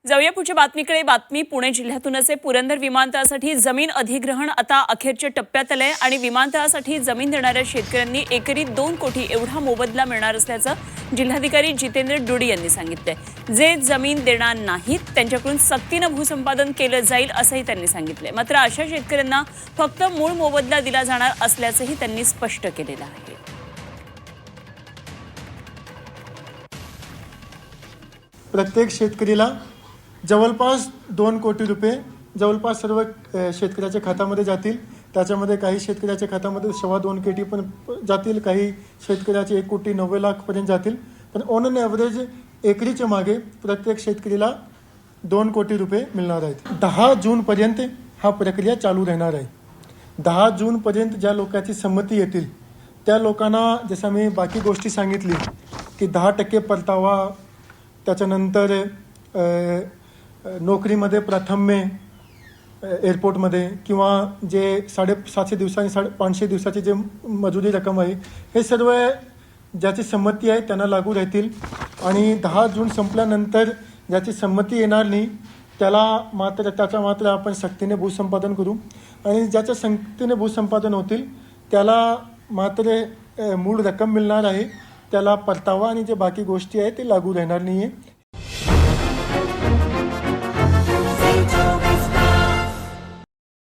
जाऊया पुढच्या बातमीकडे. बातमी पुणे जिल्ह्यातूनच आहे. पुरंदर विमानतळासाठी जमीन अधिग्रहण आता अखेरच्या टप्प्यात आलंय आणि विमानतळासाठी जमीन देणाऱ्या शेतकऱ्यांनी एकरी 2 कोटी एवढा मोबदला मिळणार असल्याचं जिल्हाधिकारी जितेंद्र डुडी यांनी सांगितलंय. जे जमीन देणार नाहीत त्यांच्याकडून सक्तीनं भूसंपादन केलं जाईल असंही त्यांनी सांगितलंय. मात्र अशा शेतकऱ्यांना फक्त मूळ मोबदला दिला जाणार असल्याचंही त्यांनी स्पष्ट केलेलं आहे. प्रत्येक शेतकरीला जवळपास 2 कोटी रुपये जवळपास सर्व शेतकऱ्याच्या खात्यामध्ये जातील. त्याच्यामध्ये काही शेतकऱ्याच्या खात्यामध्ये 2.25 कोटी पण जातील, काही शेतकऱ्याचे 1,90,00,000पर्यंत जातील. पण ऑन ॲव्हरेज एकरीच्या मागे प्रत्येक शेतकरीला 2 कोटी रुपये मिळणार आहेत. 10 जूनपर्यंत हा प्रक्रिया चालू राहणार आहे. 10 जूनपर्यंत ज्या लोकांची संमती येतील त्या लोकांना, जसं मी बाकी गोष्टी सांगितली की 10% परतावा, त्याच्यानंतर नोकरीमध्ये प्राथम्य एअरपोर्टमध्ये, किंवा जे 750 दिवसांनी 500 दिवसाची जे मजुरी रक्कम आहे, हे सर्व ज्याची संमती आहे त्यांना लागू राहतील. आणि 10 जून संपल्यानंतर ज्याची संमती येणार नाही त्याचा मात्र आपण सक्तीने भूसंपादन करू. आणि ज्याच्या सक्तीने भूसंपादन होतील त्याला मात्र मूळ रक्कम मिळणार आहे, त्याला परतावा आणि जे बाकी गोष्टी आहेत ते लागू राहणार नाही आहे.